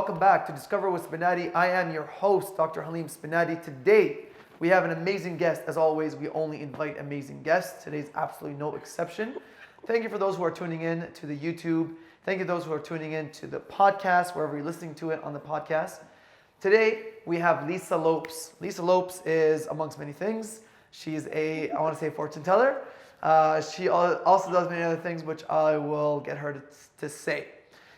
welcome back to Discover with Sbenati. I am your host, Dr. Halim Sbenati. Today, we have an amazing guest. As always, we only invite amazing guests. Today's absolutely no exception. Thank you for those who are tuning in to the YouTube. Thank you to those who are tuning in to the podcast, wherever you're listening to it on the podcast. Today, we have Lisa Lopes. Lisa Lopes is, amongst many things, she's a, I want to say, fortune teller. She also does many other things, which I will get her to say.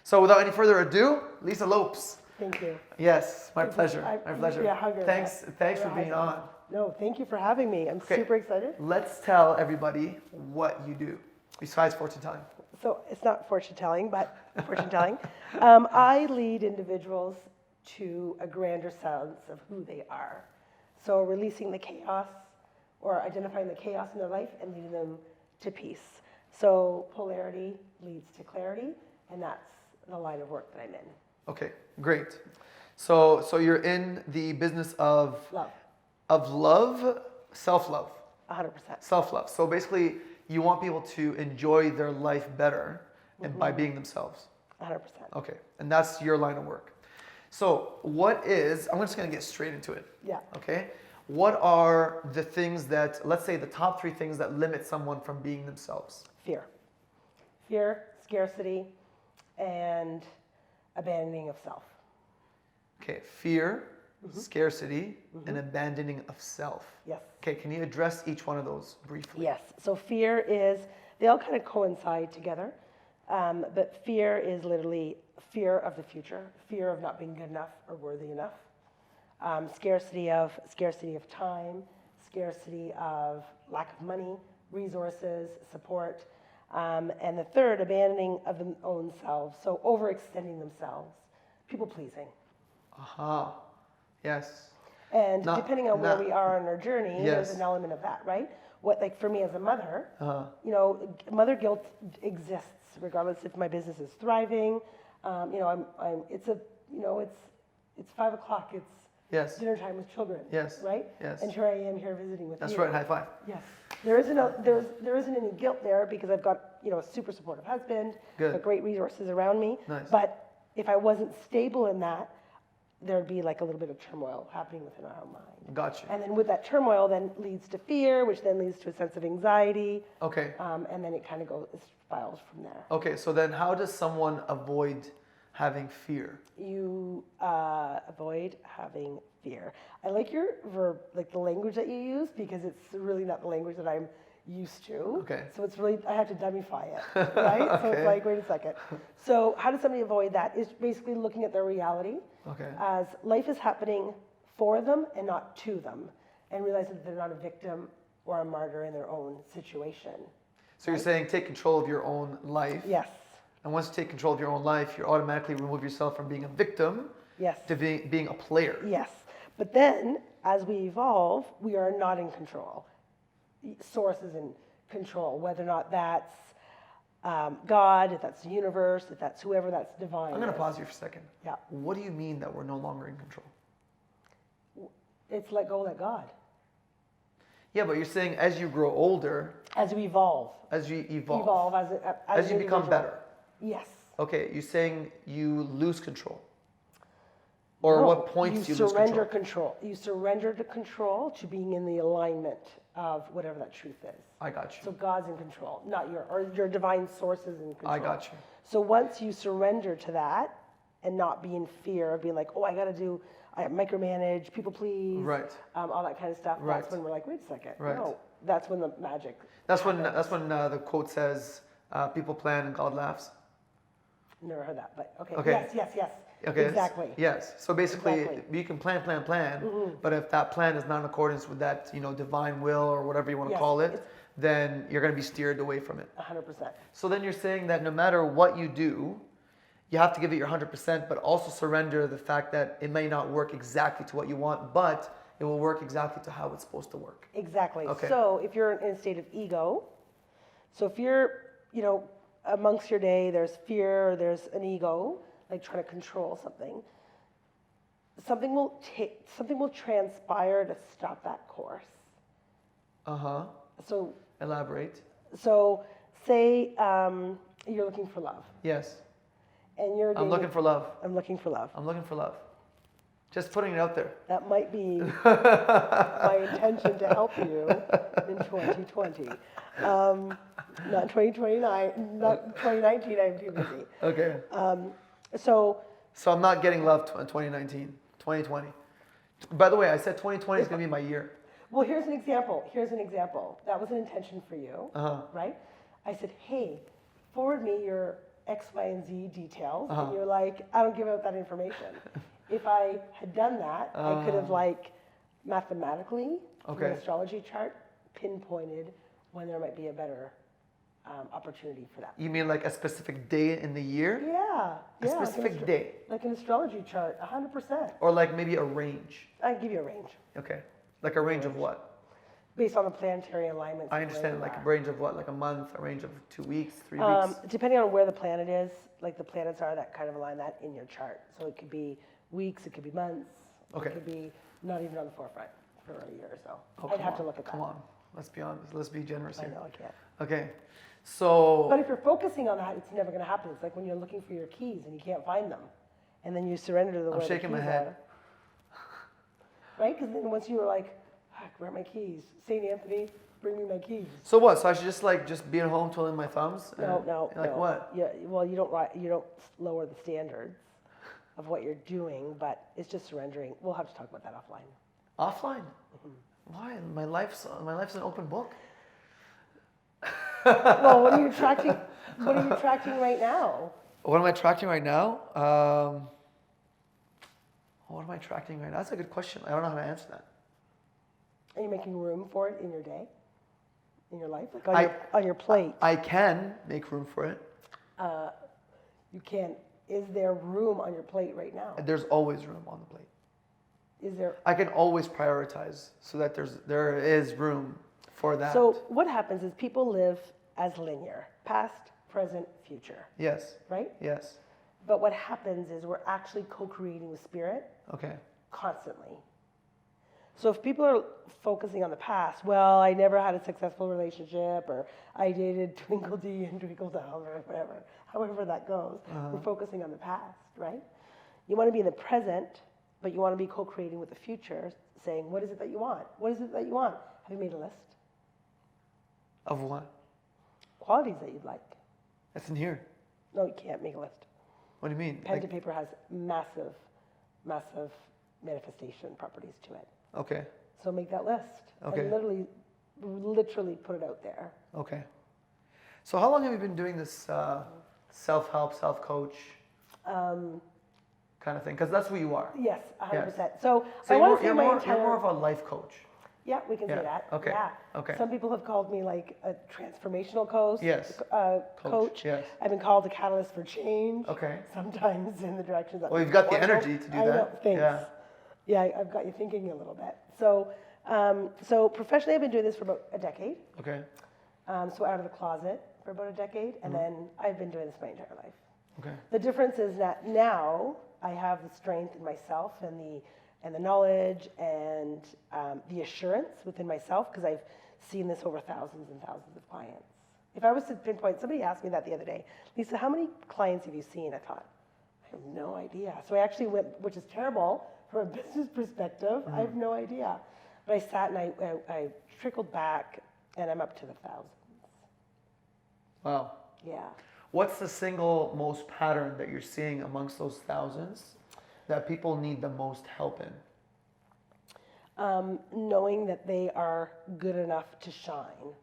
So without any further ado, Lisa Lopes. Thank you. Yes, my pleasure. My pleasure. Thanks for being on. No, thank you for having me. I'm super excited. Let's tell everybody what you do besides fortune telling. So it's not fortune telling, but fortune telling. I lead individuals to a grander sense of who they are. So releasing the chaos or identifying the chaos in their life and leading them to peace. So polarity leads to clarity, and that's the line of work that I'm in. Okay, great. So you're in the business of love, self-love. 100%. Self-love. So basically, you want people to enjoy their life better and by being themselves. 100%. Okay, and that's your line of work. So I'm just gonna get straight into it. Yeah. Okay, what are the things that, let's say the top 3 things that limit someone from being themselves? Fear, scarcity, and abandoning of self. Okay, fear, scarcity, and abandoning of self. Yes. Okay, can you address each one of those briefly? Yes. So fear is, they all kind of coincide together, but fear is literally fear of the future, fear of not being good enough or worthy enough, scarcity of time, scarcity of lack of money, resources, support. And the third, abandoning of their own selves, so overextending themselves, people pleasing. Aha, yes. And depending on where we are on our journey, there's an element of that, right? What, like for me as a mother, mother guilt exists regardless if my business is thriving. It's 5 o'clock. It's dinner time with children. Yes. Right. Yes. And here I am visiting with you. That's right. High five. Yes. There isn't any guilt there because I've got a super supportive husband. Good. Got great resources around me. Nice. But if I wasn't stable in that, there'd be like a little bit of turmoil happening within our own mind. Gotcha. And then with that turmoil then leads to fear, which then leads to a sense of anxiety. Okay. And then it kind of spirals from there. Okay, so then how does someone avoid having fear? You avoid having fear. I like your verb, like the language that you use, because it's really not the language that I'm used to. Okay. So it's really, I have to dumbify it, right? Okay. So it's like, wait a second. So how does somebody avoid that? Is basically looking at their reality as life is happening for them and not to them, and realizing that they're not a victim or a martyr in their own situation. So you're saying take control of your own life. Yes. And once you take control of your own life, you automatically remove yourself from being a victim to being a player. Yes. But then, as we evolve, we are not in control. Source is in control, whether or not that's God, if that's the universe, if that's whoever that's divine. I'm going to pause you for a second. Yeah. What do you mean that we're no longer in control? It's let go, let God. Yeah, but you're saying as you grow older. As you evolve. As you evolve. Evolve as you become better. Yes. Okay, you're saying you lose control. Or what points do you lose control? You surrender to control to being in the alignment of whatever that truth is. I got you. So God's in control, not your divine source is in control. I got you. So once you surrender to that and not be in fear of being like, I micromanage, people please, right? All that kind of stuff. Right. That's when we're like, wait a second. Right. No, that's when the magic. That's when the quote says, "People plan and God laughs." Never heard that, but okay. Yes. Okay. Exactly. Yes. So basically, you can plan, but if that plan is not in accordance with that, divine will or whatever you want to call it, then you're going to be steered away from it. 100%. So then you're saying that no matter what you do, you have to give it your 100%, but also surrender the fact that it may not work exactly to what you want, but it will work exactly to how it's supposed to work. Exactly. Okay. So if you're in a state of ego, so if you're, amongst your day, there's fear, or there's an ego, like trying to control something. Something will transpire to stop that course. So elaborate. So say you're looking for love. Yes. and you're I'm looking for love. I'm looking for love. I'm looking for love. Just putting it out there. That might be my intention to help you in 2020. Not 2029, not 2019, I'm too busy. Okay. So I'm not getting love in 2019, 2020. By the way, I said 2020 is going to be my year. well, here's an example. That was an intention for you, right? I said, hey, forward me your X, Y, and Z details. And you're like, I don't give out that information. If I had done that, I could have like mathematically, Okay. an astrology chart, pinpointed when there might be a better opportunity for that. You mean like a specific day in the year? Yeah. A specific day? Like an astrology chart, 100%. Or like maybe a range? I give you a range Okay. Like a range of what? based on the planetary alignments. I of where understand, you like a are. range of what? Like a month, a range of 2 weeks, 3 weeks? Depending on where the planet is, like the planets are that kind of align that in your chart. So it could be weeks, it could be months, Okay. it could be not even on the forefront for a year or so. Oh, I'd come have to on, look at that. Come on. Let's be honest. Let's be generous I here. know I can't. Okay. So, But if you're focusing on that, it's never going to happen. It's like when you're looking for your keys and you can't find them, and then you surrender to the I'm where shaking the my keys head. are. Right? Because then once you were like, fuck, where are my keys? St. Anthony, bring me my keys. so what? So I should just be at home twiddling my thumbs? No. Like what? Yeah, well, you don't lower the standards of what you're doing, but it's just surrendering. We'll have to talk about that offline. Offline? Why? My life's an open book. Well, what are you attracting? What are you attracting right now? What am I attracting right now? What am I attracting right now? That's a good question. I don't know how to answer that. Are you making room for it in your day, in your life, like on your plate? I can make room for it. You can't. Is there room on your plate right now? There's always room on the plate. Is there? I can always prioritize so that there is room for that. So what happens is people live as linear, past, present, future, Yes. right? Yes. But what happens is we're actually co-creating with spirit Okay. constantly. So if people are focusing on the past, well, I never had a successful relationship, or I dated Twinkle D and Twinkle Down, or whatever, however that goes, we're focusing on the past, right? You want to be in the present, but you want to be co-creating with the future, saying, what is it that you want? What is it that you want? Have you made a list? Of what? Qualities that you'd like. That's in here. No, you can't make a list. What do you mean? Pen to paper has massive, massive manifestation properties to it. Okay. So make that list. Okay. And literally put it out there. Okay. So how long have you been doing this self-help, self-coach kind of thing? Because that's who you are. Yes, 100%. Yes. So So I want to say you're my more, entire... you're more of a life coach. Yeah, we can Yeah, say that. okay, Yeah. okay. Some people have called me like a transformational coach. Yes. Coach. Yes. I've been called a catalyst for change. Okay. Sometimes in the directions that Well, you've got the want to go. energy to do I that. know, thanks. Yeah. Yeah, I've got you thinking a little bit. So, so professionally, I've been doing this for about a decade. Okay. So out of the closet for about a decade, and then I've been doing this my entire life. Okay. The difference is that now I have the strength in myself and the knowledge and the assurance within myself, because I've seen this over thousands and thousands of clients. If I was to pinpoint, somebody asked me that the other day, Lisa, how many clients have you seen? I thought, I have no idea. So I actually went, which is terrible from a business perspective, I have no idea. But I sat and I trickled back, and I'm up to the thousands. Wow. Yeah. What's the single most pattern that you're seeing amongst those thousands that people need the most help in? Knowing that they are good enough to shine.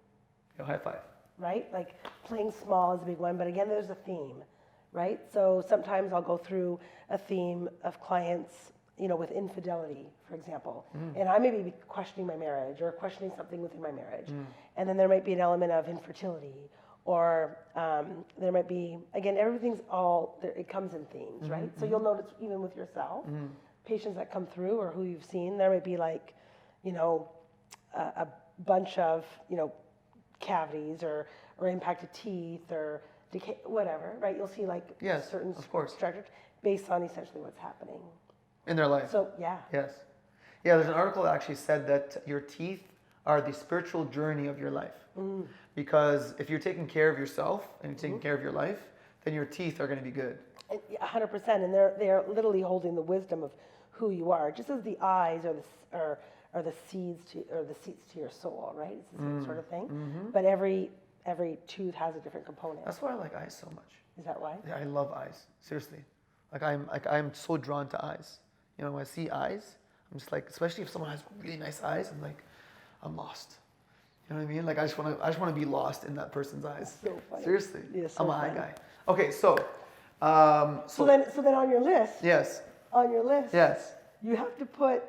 Yo, high five. Right? Like playing small is a big one, but again, there's a theme, right? So sometimes I'll go through a theme of clients, with infidelity, for example, and I may be questioning my marriage or questioning something within my marriage, and then there might be an element of infertility, or there might be, again, it comes in themes, right? So you'll notice even with yourself, patients that come through or who you've seen, there might be like, a bunch of, cavities or impacted teeth or decay, whatever, right? You'll see like certain of course. structures based on essentially what's happening. In their life. So, yeah. Yes. Yeah, there's an article that actually said that your teeth are the spiritual journey of your life. Because if you're taking care of yourself and you're taking care of your life, then your teeth are going to be good. 100%, and they're literally holding the wisdom of who you are, just as the eyes are the seeds to your soul, right? It's the same sort of thing. But every tooth has a different component. That's why I like eyes so much. Is that why? Yeah, I love eyes. Seriously, I'm so drawn to eyes. You know, when I see eyes, I'm just like, especially if someone has really nice eyes, I'm like, I'm lost. You know what I mean? Like I just want to be lost in that person's eyes. So funny. Seriously, Yeah, so I'm an eye funny. guy. Okay, so then on your list, yes, yes. you have to put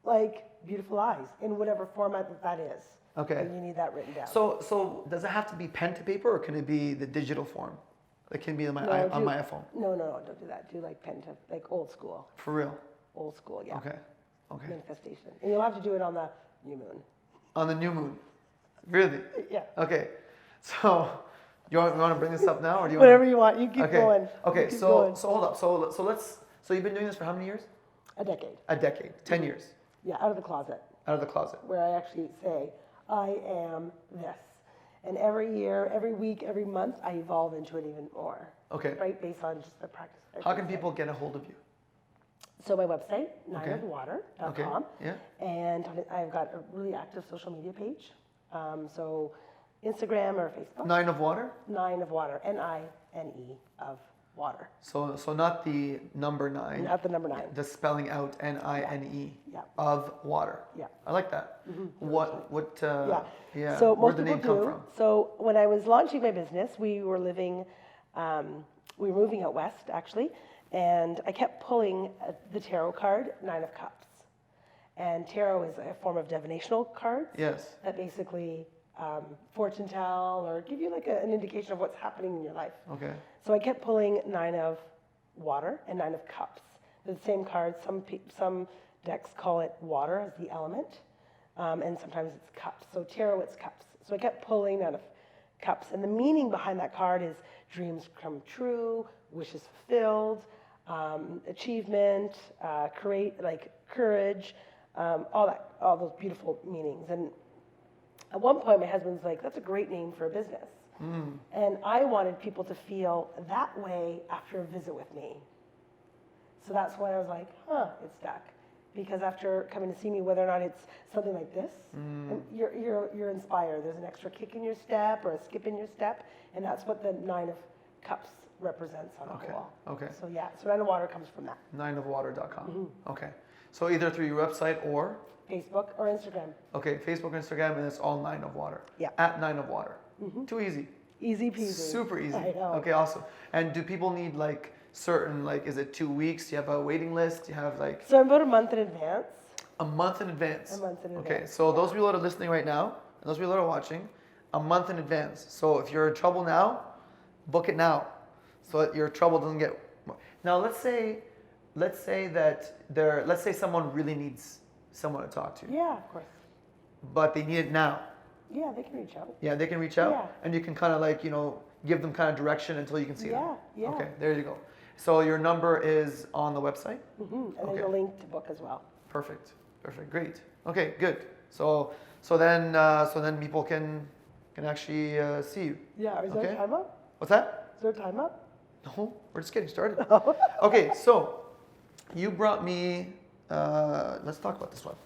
like beautiful eyes in whatever format that is. Okay. And you need that written down. So does it have to be pen to paper, or can it be the digital form? It can be on my iPhone. No, don't do that. Do like pen to, like old school. For real? Old school, yeah. Okay. Manifestation. And you'll have to do it on the new moon. On the new moon? Really? Yeah. Okay. So you want to bring this up now, or do you Whatever you want. You keep okay. going. Okay. Keep So going. hold up. So you've been doing this for how many years? A decade. A decade. 10 years. Yeah, out of the closet. Out of the closet. Where I actually say, I am this. And every year, every week, every month, I evolve into it even more. Okay. Right? Based on just the practice. How can people get a hold of you? So my website, Okay. nineofwater.com. Yeah. And I've got a really active social media page. So Instagram or Facebook. 9 of water? Nine of water. N-I-N-E of water. So not the number 9. Not the number 9. The spelling out N-I-N-E Yeah. of water. Yeah. I like that. What yeah. So Where'd most the people name come do. from? So when I was launching my business, we were moving out west actually, and I kept pulling the tarot card, 9 of Cups. And tarot is a form of divinational cards. Yes. That basically fortune tell or give you like an indication of what's happening in your life. Okay. So I kept pulling 9 of water and 9 of cups. They're the same cards. Some decks call it water as the element, and sometimes it's cups. So tarot, it's cups. So I kept pulling 9 of cups, and the meaning behind that card is dreams come true, wishes fulfilled, achievement, courage, all those beautiful meanings. And at one point, my husband's like, "That's a great name for a business." And I wanted people to feel that way after a visit with me. So that's when I was like, it's stuck. Because after coming to see me, whether or not it's something like this, and you're inspired. There's an extra kick in your step or a skip in your step, and that's what the 9 of Cups represents on the wall. Okay. So yeah, so 9 of Water comes from that. 9ofwater.com. Okay. So either through your website or? Facebook or Instagram. Okay, Facebook, Instagram, and it's all 9 of water. Yeah. At 9 of water. Too easy. Easy peasy. Super easy. I know. Okay, awesome. And do people need like certain, like, is it 2 weeks? Do you have a waiting list? Do you have like? So about a month in advance. A month in advance. A month in Okay, advance, so those people that are listening right now, and those people that are watching, a month in advance. So if you're in trouble now, book it now, so that your trouble doesn't get more. Now let's say someone really needs someone to talk to, Yeah, of course. but they need it now. Yeah, they can reach out. Yeah, they can reach out, Yeah. and you can kind of like, give them kind of direction until you can see them. Yeah. Okay, there you go. So your number is on the website? And Okay. there's a link to book as well. Perfect, great. Okay, good. So then people can actually see you. Yeah, is there Okay. a time up? What's that? Is there a time up? No, we're just getting started. Okay, so you brought me, let's talk about this one.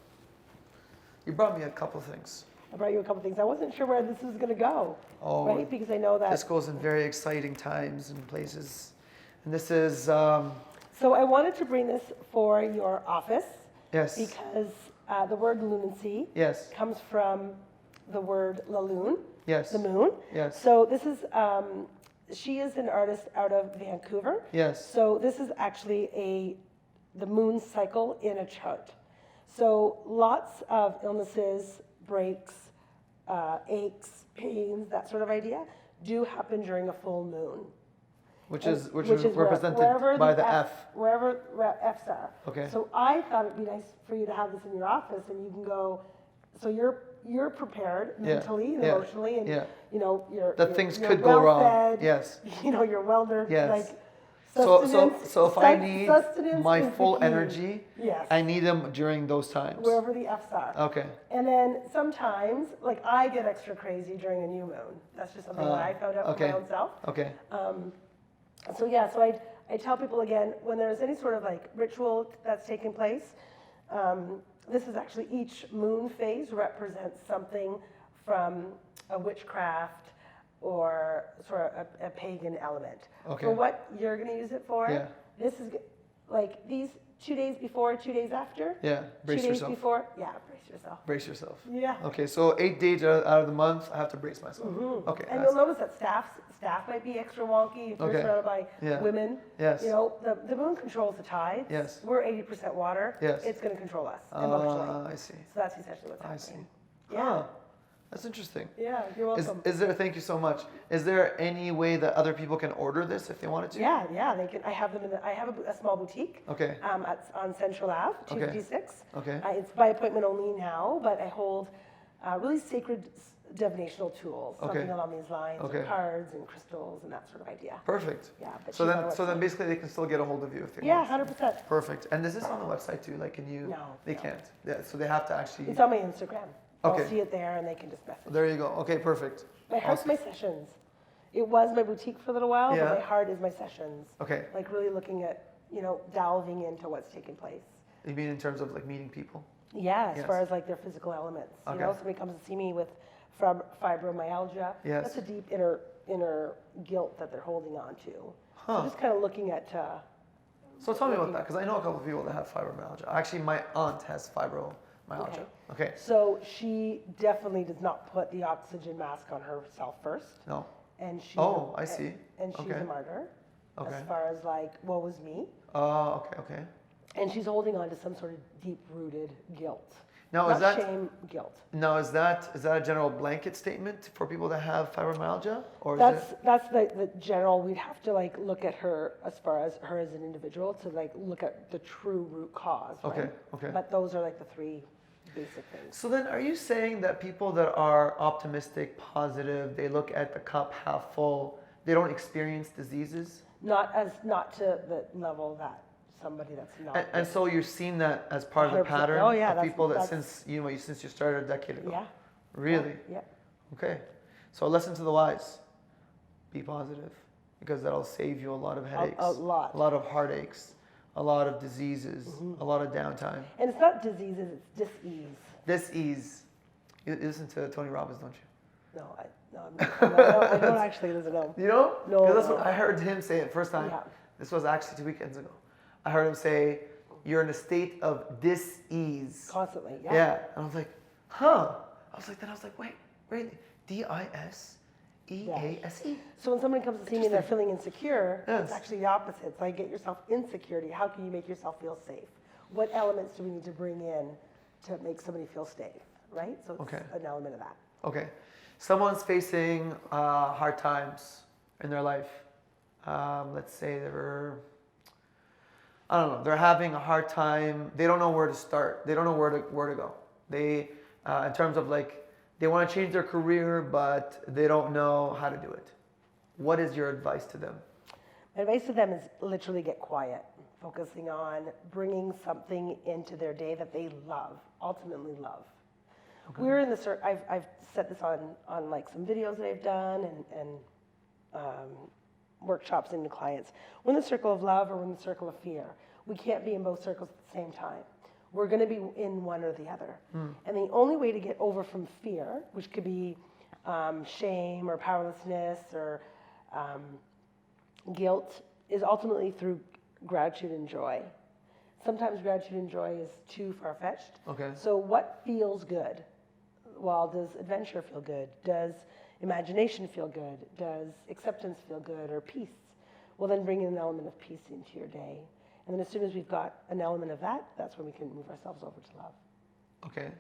You brought me a couple of things. I brought you a couple things. I wasn't sure where this was going to go, Oh, right? Because I know that. this goes in very exciting times and places. And this is, So I wanted to bring this for your office yes, because the word lunacy yes, comes from the word la lune, yes, the moon. yes, So this is, she is an artist out of Vancouver. yes, So this is actually the moon cycle in a chart. So lots of illnesses, breaks, aches, pains, that sort of idea, do happen during a full moon. which is represented wherever by the F. Wherever F's are. Okay. So I thought it'd be nice for you to have this in your office, and you can go. So you're prepared mentally and yeah, emotionally, and yeah. you're Things you're could go wrong. well-fed, Yes. You're well nourished. Yes. Like So if I need sustenance my is the full key. energy, Yes. I need them during those times. Wherever the F's are. Okay. And then sometimes, like I get extra crazy during a new moon. That's just something that I found out for okay. my own self. Okay. So yeah, so I tell people again, when there's any sort of like ritual that's taking place, this is actually each moon phase represents something from a witchcraft or sort of a pagan element. Okay. For what you're going to use it for, Yeah. this is like these 2 days before, 2 days after. Yeah. Brace 2 days yourself. before, yeah, brace yourself. Brace yourself. Yeah. Okay, so 8 days out of the month, I have to brace myself. Okay. And you'll notice that staff might be extra wonky if you're Okay. surrounded by Yeah. women. Yes. You know, the moon controls the tides. Yes. We're 80% water. Yes. It's going to control us emotionally. I see. So that's essentially what's I happening. see. Yeah. Huh. That's interesting. Yeah, you're welcome. Is there? Thank you so much. Is there any way that other people can order this if they wanted to? Yeah, they can. I have them I have a small boutique. Okay. On Central Ave, 256. Okay. It's by appointment only now, but I hold really sacred divinational tools, Okay. something along these lines, Okay. of cards and crystals and that sort of idea. Perfect. Yeah, but So she's on then, the so then website. basically they can still get a hold of you if they Yeah, want. 100%. Perfect. And is this on the website too? Like, can you? No, They no. can't. Yeah. So they have to actually. It's on my Instagram. Okay. They'll see it there and they can just message. There you go. Okay. Perfect. My heart's my sessions. It was my boutique for a little while, Yeah. but my heart is my sessions. Okay. Like really looking at, delving into what's taking place. You mean in terms of like meeting people? Yeah, as Yes. far as like their physical elements. Okay. Somebody comes to see me with fibromyalgia. Yes. That's a deep inner guilt that they're holding on to. Huh. So just kind of looking at. So tell me about that, because I know a couple of people that have fibromyalgia. Actually, my aunt has fibromyalgia. Okay. So she definitely does not put the oxygen mask on herself first. No. And she. Oh, I see. And she's Okay. a martyr. Okay. As far as like, woe was me. Okay. Okay. And she's holding on to some sort of deep-rooted guilt. Now, Not is that shame, guilt. now is that a general blanket statement for people that have fibromyalgia, or is That's the general. We'd have to like look at her as far as her as an individual to like look at the true root cause. Right? Okay, okay. But those are like the three basic things. So then, are you saying that people that are optimistic, positive, they look at the cup half full, they don't experience diseases? Not to the level that somebody that's not. And so you're seeing that as part of the 100%. pattern Oh, yeah, of that's- people that that's- since you started a decade ago. Yeah. Really? Yeah. Okay. So a lesson to the wise: be positive, because that'll save you a lot of headaches, A lot. a lot of heartaches, a lot of diseases, a lot of downtime. And it's not diseases; it's dis-ease. Dis-ease. You listen to Tony Robbins, don't you? No, I don't actually listen to them. You know? No, 'Cause that's no. what I heard him say it first time. Yeah. This was actually 2 weekends ago. I heard him say, "You're in a state of dis-ease." Constantly. Yeah. Yeah. And I was like, huh. I was like, wait, D-I-S-E-A-S-E. So when somebody comes to see me and they're Interesting. feeling insecure, Yes. it's actually the opposite. It's like get yourself insecurity. How can you make yourself feel safe? What elements do we need to bring in to make somebody feel safe, right? So it's Okay. an element of that. Okay. Someone's facing hard times in their life. Let's say they're having a hard time. They don't know where to start. They don't know where to go. They, in terms of like, they want to change their career, but they don't know how to do it. What is your advice to them? My advice to them is literally get quiet, focusing on bringing something into their day that they love, ultimately love. Okay. We're in the I've set this on like some videos that I've done and workshops into clients. We're in the circle of love or we're in the circle of fear. We can't be in both circles at the same time. We're going to be in one or the other. And the only way to get over from fear, which could be shame or powerlessness or guilt, is ultimately through gratitude and joy. Sometimes gratitude and joy is too far-fetched. Okay. So what feels good? Well, does adventure feel good? Does imagination feel good? Does acceptance feel good, or peace? Well, then bring in an element of peace into your day. And then as soon as we've got an element of that, that's when we can move ourselves over to love. Okay.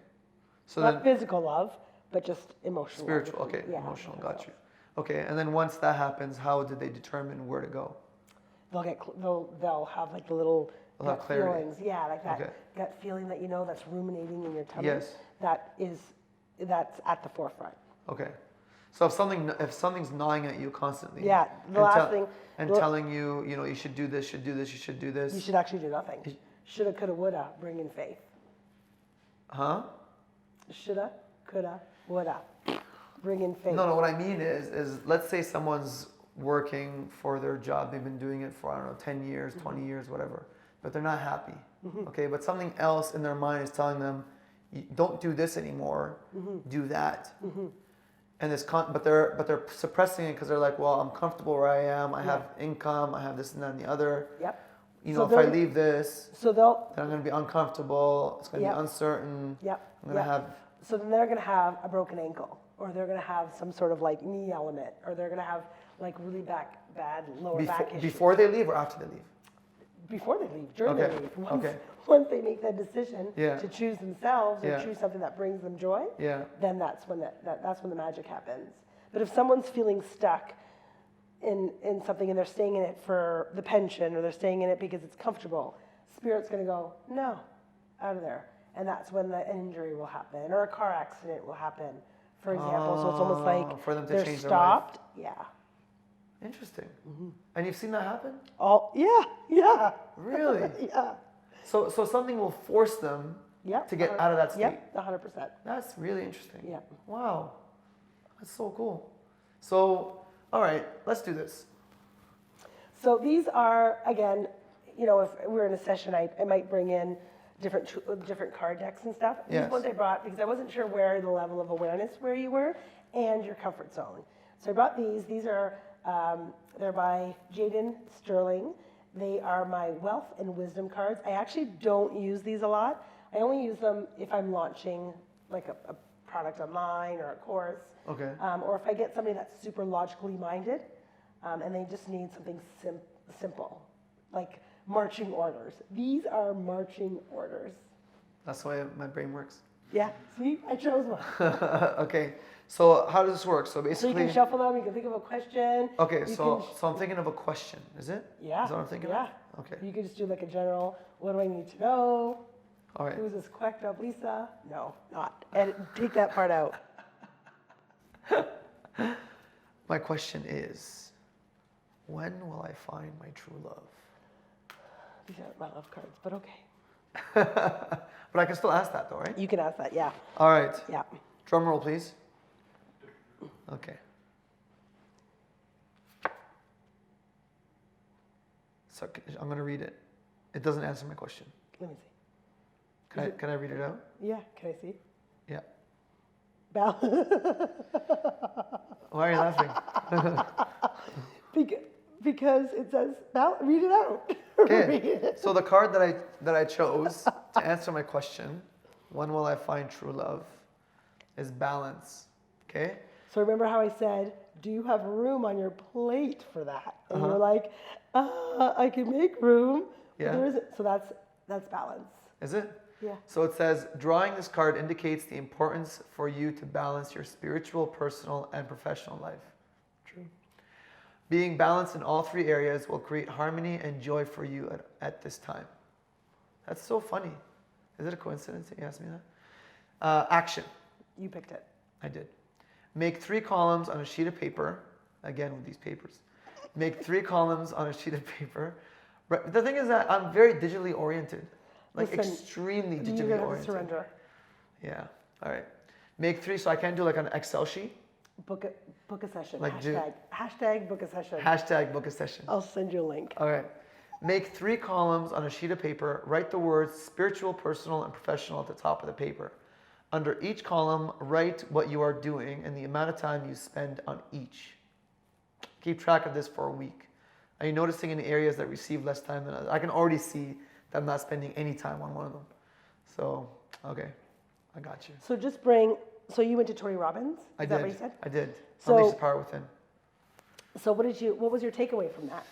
So Not then physical love, but just emotional love. spiritual. Okay. Yeah, Emotional. ourselves. Got you. Okay. And then once that happens, how do they determine where to go? They'll have like the little They'll have gut clarity. feelings. Yeah, like that Okay. gut feeling that that's ruminating in your tummy. Yes. That's at the forefront. Okay. So if something's gnawing at you constantly, Yeah, the last thing- telling you, you should do this, you should do this. You should actually do nothing. Shoulda, coulda, woulda, bring in faith. Huh? Shoulda, coulda, woulda, bring in faith. No, what I mean is let's say someone's working for their job. They've been doing it for, I don't know, 10 years, 20 years, whatever. But they're not happy. Okay, but something else in their mind is telling them, don't do this anymore, do that. And but they're suppressing it because they're like, well, I'm comfortable where I am. I have income. I have this and that and the other. Yep. You know, if I leave this, then they'll I'm going to be uncomfortable. It's going to be uncertain. Yep. I'm going to have. So then they're going to have a broken ankle, or they're going to have some sort of like knee element, or they're going to have like really bad lower back issues. Before they leave or after they leave? Before they leave, during their leave. Once they make that decision to choose themselves or choose something that brings them joy, then that's when that's when the magic happens. But if someone's feeling stuck in something and they're staying in it for the pension, or they're staying in it because it's comfortable, Spirit's going to go, no, out of there. And that's when an injury will happen, or a car accident will happen, for example. So it's almost like for them to they're change stopped. Their life. Interesting. And you've seen that happen? Yeah. Really? Yeah. So something will force them to get out of that state. Yeah, 100%. That's really interesting. Yeah. Wow. That's so cool. So, all right, let's do this. So these are, again, you know, if we're in a session, I might bring in different card decks and stuff. Yes. These ones I brought because I wasn't sure where the level of awareness where you were and your comfort zone. So I brought these. These are, they're by Jaden Sterling. They are my wealth and wisdom cards. I actually don't use these a lot. I only use them if I'm launching like a product online or a course. Okay. Or if I get somebody that's super logically minded and they just need something simple, like marching orders. These are marching orders. That's the way my brain works. Yeah, see, I chose one. Okay, so how does this work? So So basically, you can shuffle them, you can think of a question. Okay, so I'm thinking of a question, is it? Yeah. Is that what I'm thinking Yeah. of? Okay. You could just do like a general, what do I need to know? All right. Who's this coarse? No, not. And take that part out. My question is, when will I find my true love? These aren't my love cards, but okay. But I can still ask that though, right? You can ask that, yeah. All right. Yeah. Drum roll, please. Okay. So I'm going to read it. It doesn't answer my question. Let me see. Can I read it out? Yeah, can I see? Yeah. Why are you laughing? Because it says, read it out. Okay. So the card that I chose to answer my question, when will I find true love, is balance. Okay? So remember how I said, do you have room on your plate for that? And you're like, I can make room. But there isn't. So that's balance. Is it? Yeah. So it says, drawing this card indicates the importance for you to balance your spiritual, personal, and professional life. True. Being balanced in all three areas will create harmony and joy for you at this time. That's so funny. Is it a coincidence that you asked me that? Action. You picked it. I did. Make 3 columns on a sheet of paper. Again, with these papers. Make 3 columns on a sheet of paper. The thing is that I'm very digitally oriented. Like extremely digitally You're gonna oriented. surrender. Yeah. All right. Make 3, so I can't do like an Excel sheet. Book a session. Like Hashtag book a session. Hashtag book a session. I'll send you a link. All right. Make 3 columns on a sheet of paper. Write the words spiritual, personal, and professional at the top of the paper. Under each column, write what you are doing and the amount of time you spend on each. Keep track of this for a week. Are you noticing any areas that receive less time than others? I can already see that I'm not spending any time on one of them. So, okay, I got you. So so you went to Tony Robbins? Is that what you said? I did. So, Unleash the Power Within. So what was your takeaway from that?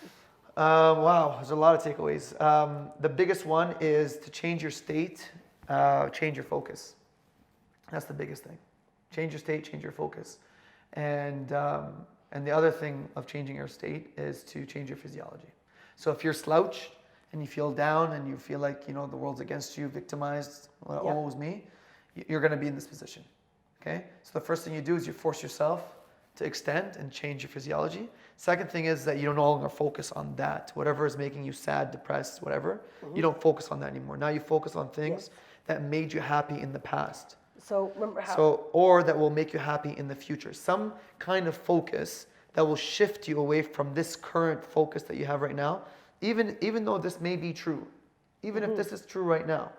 Wow, there's a lot of takeaways. The biggest one is to change your state, change your focus. That's the biggest thing. Change your state, change your focus. And the other thing of changing your state is to change your physiology. So if you're slouched and you feel down and you feel like, the world's against you, victimized, well, woe is me, you're going to be in this position. Okay? So the first thing you do is you force yourself to extend and change your physiology. Second thing is that you no longer focus on that. Whatever is making you sad, depressed, whatever, you don't focus on that anymore. Now you focus on things that made you happy in the past. So remember how... Or that will make you happy in the future. Some kind of focus that will shift you away from this current focus that you have right now, even though this may be true, even if this is true right now.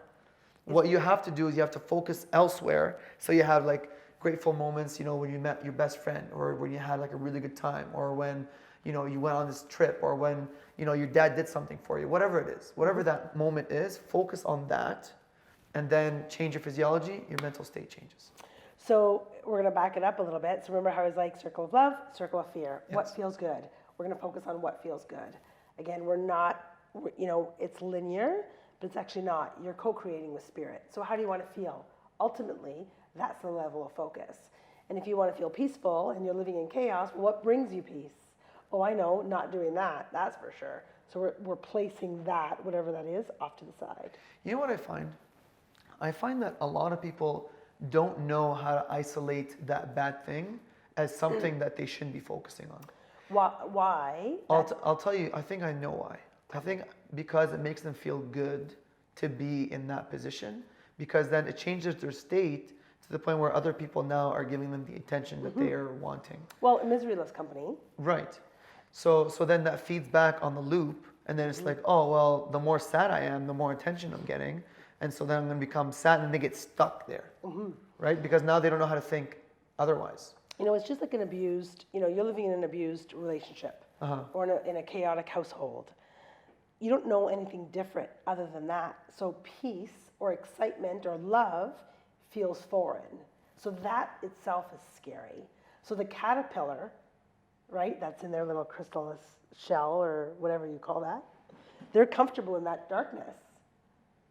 What you have to do is you have to focus elsewhere. So you have like grateful moments, you know, when you met your best friend, or when you had like a really good time, or when, you know, you went on this trip, or when, you know, your dad did something for you, whatever it is, whatever that moment is, focus on that, and then change your physiology, your mental state changes. So we're going to back it up a little bit. So remember how I was like circle of love, circle of fear. Yes. What feels good? We're going to focus on what feels good. Again, we're not, you know, it's linear, but it's actually not. You're co-creating with spirit. So how do you want to feel? Ultimately, that's the level of focus. And if you want to feel peaceful and you're living in chaos, what brings you peace? Oh, I know, not doing that, that's for sure. So we're placing that, whatever that is, off to the side. You know what I find? I find that a lot of people don't know how to isolate that bad thing as something that they shouldn't be focusing on. Why? I'll tell you, I think I know why. I think because it makes them feel good to be in that position, because then it changes their state to the point where other people now are giving them the attention that they are wanting. Well, misery loves company. Right. So then that feeds back on the loop, and then it's like, oh, well, the more sad I am, the more attention I'm getting, and so then I'm going to become sad, and they get stuck there, right? Because now they don't know how to think otherwise. You know, it's just like an abused, you know, you're living in an abused relationship or in a chaotic household. You don't know anything different other than that. So peace or excitement or love feels foreign. So that itself is scary. So the caterpillar, right, that's in their little chrysalis shell or whatever you call that, they're comfortable in that darkness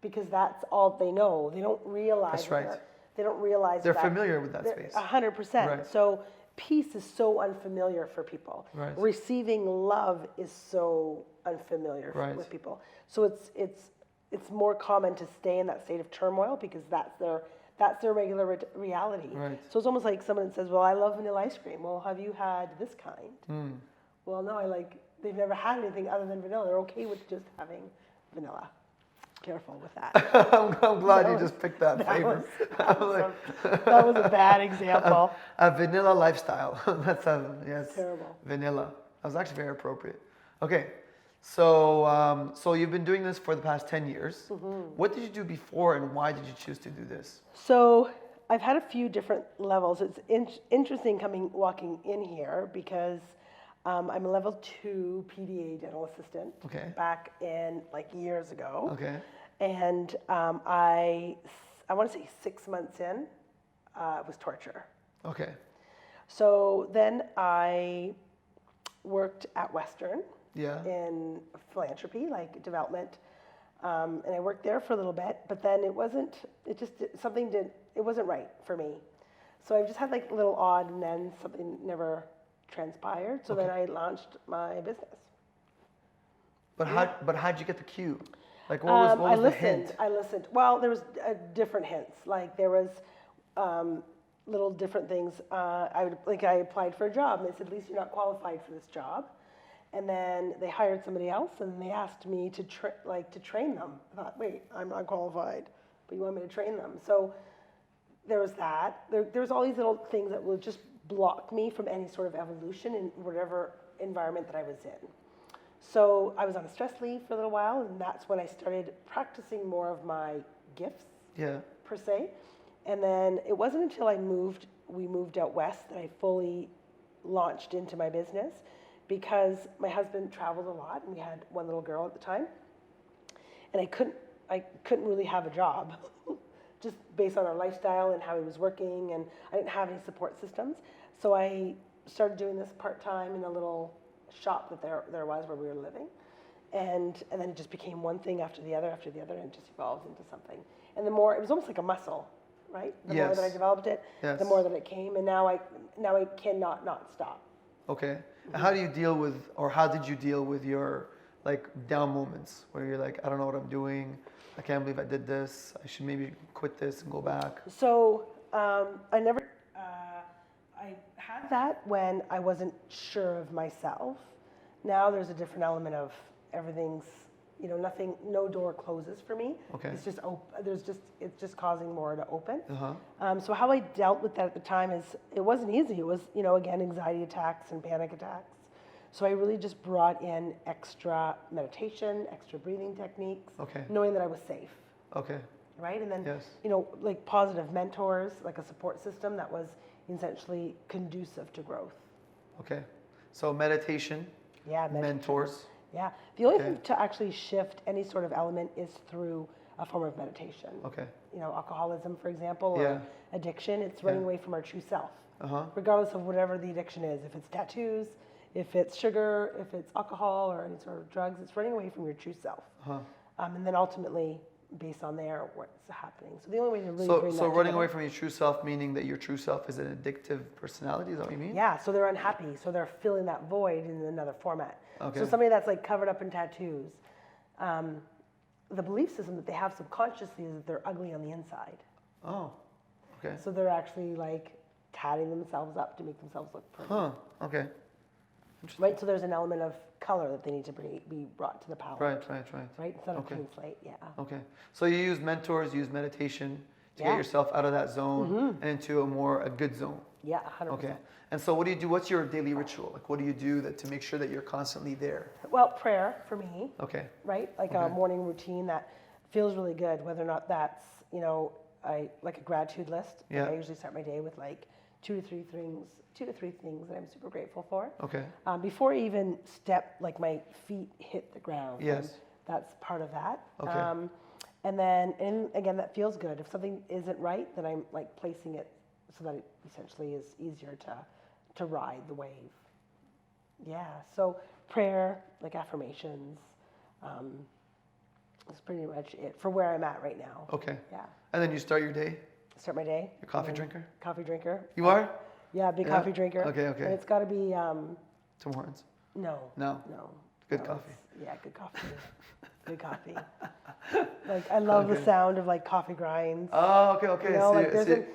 because that's all they know. They don't realize That's right. They don't realize They're that familiar with that space. 100%. Right. So peace is so unfamiliar for people. Right. Receiving love is so unfamiliar Right. with people. So it's more common to stay in that state of turmoil because that's their regular reality. Right. So it's almost like someone says, "Well, I love vanilla ice cream." Well, have you had this kind? Well, no, they've never had anything other than vanilla. They're okay with just having vanilla. Careful with that. I'm glad you just picked that flavor. That was a bad example. A vanilla lifestyle. That's yes. Terrible. Vanilla. That was actually very appropriate. Okay, so you've been doing this for the past 10 years. What did you do before, and why did you choose to do this? So I've had a few different levels. It's interesting walking in here because I'm a level 2 PDA dental assistant. Okay. Back in years ago. Okay. And I want to say 6 months in, it was torture. Okay. So then I worked at Western in philanthropy, like development. And I worked there for a little bit, but then it wasn't right for me. So I just had little odd, and then something never transpired. So then I launched my business. But how'd you get the cue? What was the hint? I listened. Well, there was different hints. There was little different things. I applied for a job, and they said, "Lisa, you're not qualified for this job." And then they hired somebody else, and they asked me to train them. I thought, wait, I'm not qualified, but you want me to train them? So there was that. There was all these little things that would just block me from any sort of evolution in whatever environment that I was in. So I was on a stress leave for a little while, and that's when I started practicing more of my gifts, per se. And then it wasn't until we moved out west that I fully launched into my business, because my husband traveled a lot, and we had one little girl at the time, and I couldn't really have a job, just based on our lifestyle and how he was working, and I didn't have any support systems. So I started doing this part-time in a little shop that there was where we were living, and then it just became one thing after the other, and it just evolved into something. And the more, it was almost like a muscle, right? The more that I developed it, the more that it came, and now I cannot not stop. Okay. How do you deal with, or how did you deal with your down moments where you're like, I don't know what I'm doing, I can't believe I did this, I should maybe quit this and go back? So I had that when I wasn't sure of myself. Now there's a different element of everything's, nothing, no door closes for me. Okay. It's just it's just causing more to open. Uh-huh. So how I dealt with that at the time is it wasn't easy. It was, again, anxiety attacks and panic attacks. So I really just brought in extra meditation, extra breathing techniques, Okay. knowing that I was safe. Okay. Right? And then, Yes. like positive mentors, like a support system that was essentially conducive to growth. Okay. So meditation, Yeah. mentors. Yeah. The only Okay. thing to actually shift any sort of element is through a form of meditation. Okay. Alcoholism, for example, or Yeah. addiction, it's running Yeah. away from our true self. Uh-huh. Regardless of whatever the addiction is, if it's tattoos, if it's sugar, if it's alcohol or any sort of drugs, it's running away from your true self. Uh-huh. And then ultimately, based on there, what's happening. So the only way to really bring that So running together, away from your true self, meaning that your true self is an addictive personality, is that what you mean? yeah, so they're unhappy, so they're filling that void in another format. Okay. So somebody that's like covered up in tattoos, the belief system that they have subconsciously is that they're ugly on the inside. Oh, okay. So they're actually like tatting themselves up to make themselves look pretty. Huh, okay. Right, so there's an element of color that they need to be brought to the palette. Right. Right, instead of Okay. clean slate, yeah. Okay. So you use mentors, you use meditation to Yeah. get yourself out of that zone and into a good zone. Yeah, 100%. Okay. And so what do you do? What's your daily ritual? Like what do you do to make sure that you're constantly there? Well, prayer for me, Okay. right? Like a Okay. morning routine that feels really good, whether or not that's, I like a gratitude list. Yeah. Like I usually start my day with like two to three things that I'm super grateful for. Okay. Before I even step, like my feet hit the ground. Yes. And that's part of that. Okay. And again, that feels good. If something isn't right, then I'm like placing it so that it essentially is easier to ride the wave. Yeah, so prayer, like affirmations, is pretty much it for where I'm at right now. Okay. Yeah. And then you start your day? Start my day. You're a coffee drinker? Coffee drinker. You are? Yeah, big Yeah? coffee drinker. Okay. And it's got to be, Tim Hortons? no. No. Good No, coffee. Yeah, good coffee. Good coffee. Like I love the sound of like coffee grinds. Oh, okay. Like there's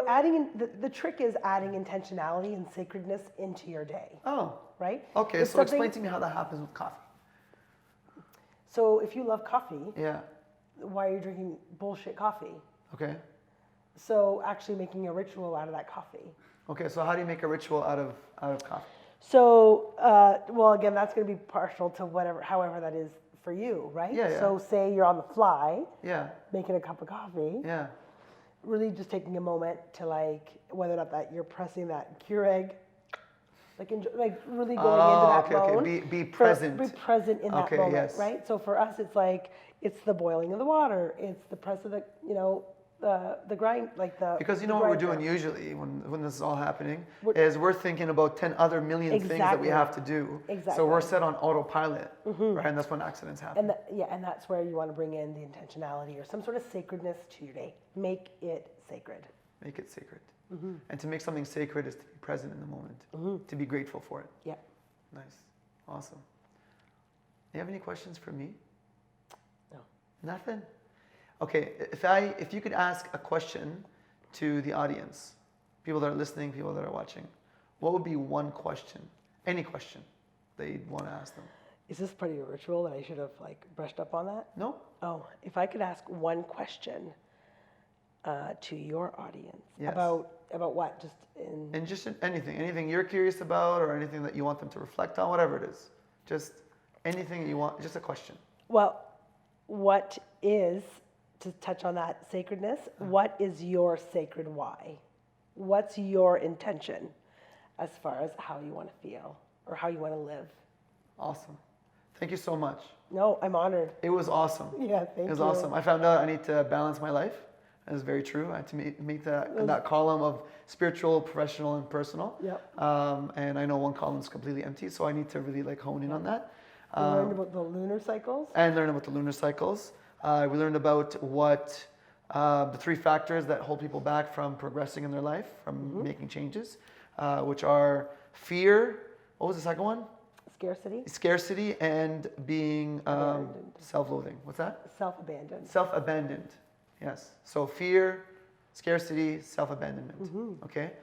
adding in, the trick is adding intentionality and sacredness into your day, Oh, right? okay. It's So explain something- to me how that happens with coffee. So if you love coffee, Yeah. why are you drinking bullshit coffee? Okay. So actually making a ritual out of that coffee. Okay. So how do you make a ritual out of coffee? So, well, again, that's going to be partial to however that is for you, right? Yeah. So say you're on the fly, Yeah. making a cup of coffee, Yeah. really just taking a moment to like, whether or not that you're pressing that Keurig, like really going into that mode. Okay. Be present. Be present in that Okay, moment, yes. right? So for us, it's like, it's the boiling of the water, it's the press of the grind, like the. Because you the know what we're grinder. doing usually when this is all happening is we're thinking about 10 other million things that we Exactly. have to do. Exactly. So we're set on autopilot, right? And that's when accidents happen. And that's where you want to bring in the intentionality or some sort of sacredness to your day. Make it sacred. Make it sacred. And to make something sacred is to be present in the moment, to be grateful for it. Yeah. Nice. Awesome. Do you have any questions for me? No. Nothing? Okay, if you could ask a question to the audience, people that are listening, people that are watching, what would be one question, any question that you'd want to ask them? Is this part of your ritual that I should have like brushed up on that? No? Oh, if I could ask one question to your audience Yes. about what? Just in. And just anything you're curious about or anything that you want them to reflect on, whatever it is. Just anything you want, just a question. Well, what is, to touch on that sacredness, what is your sacred why? What's your intention as far as how you want to feel or how you want to live? Awesome. Thank you so much. No, I'm honored. It was awesome. Yeah, thank you. It was awesome. I found out I need to balance my life. That is very true. I had to make that column of spiritual, professional, and personal. Yep. And I know one column is completely empty, so I need to really hone in on that. We learned about the lunar cycles. And learn about the lunar cycles. We learned about what the 3 factors that hold people back from progressing in their life, from making changes, which are fear. What was the second one? Scarcity. Scarcity and being Abandoned. self-loathing. What's that? Self-abandoned. Self-abandoned. Yes. So fear, scarcity, self-abandonment. Okay.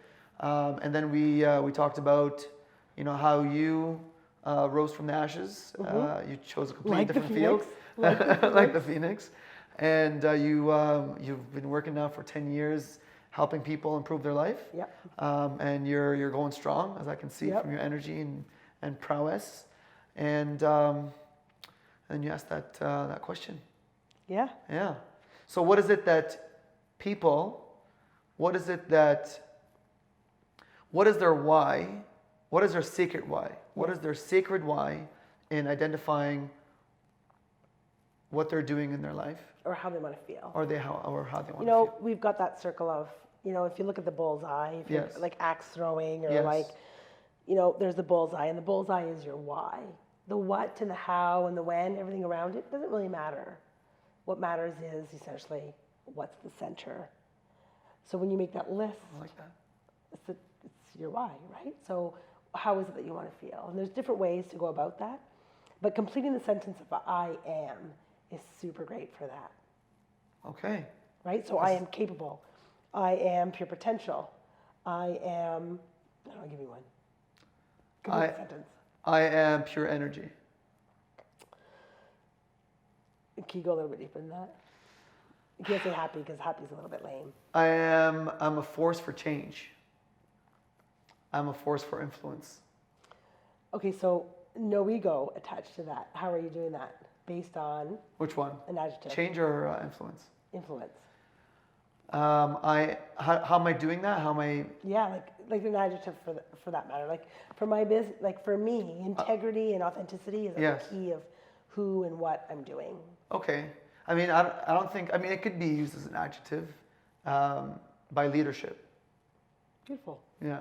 And then we talked about how you rose from the ashes. You chose a completely Like the different field, phoenix. like the phoenix. And you've been working now for 10 years, helping people improve their life. Yep. And you're going strong, as I can see Yep. from your energy and prowess. And you asked that question. Yeah. Yeah. So what is it that people, what is their why? What is their sacred why? What is their sacred why in identifying what they're doing in their life? Or how they want to feel. Or how they want You to know, feel? we've got that circle of, if you look at the bullseye, if Yes. you're like axe throwing or Yes. like, there's the bullseye, and the bullseye is your why. The what and the how and the when, everything around it doesn't really matter. What matters is essentially what's the center. So when you make that list, I like that. it's your why, right? So how is it that you want to feel? And there's different ways to go about that. But completing the sentence of I am is super great for that, Okay. right? So I am capable. I am pure potential. I'll give you one. Complete the sentence. I am pure energy. Can you go a little bit deeper than that? You can't say happy because happy is a little bit lame. I'm a force for change. I'm a force for influence. Okay, so no ego attached to that. How are you doing that? Based on Which one? an adjective. Change or influence? Influence. How am I doing that? How am I? Yeah, like an adjective for that matter. Like for my business, like for me, integrity and authenticity is Yes. the key of who and what I'm doing. Okay. I mean, I don't think. I mean, it could be used as an adjective by leadership. Beautiful. Yeah.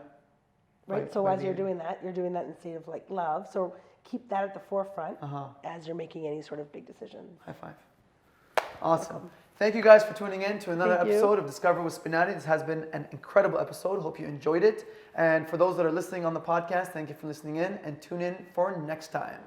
Right. By- So by as you're leading. doing that, you're doing that in the state of like love. So keep that at the forefront Uh-huh. as you're making any sort of big decisions. High five. Awesome. Thank you guys for tuning in to another Thank you. episode of Discover with Sbenati. This has been an incredible episode. Hope you enjoyed it. And for those that are listening on the podcast, thank you for listening in and tune in for next time.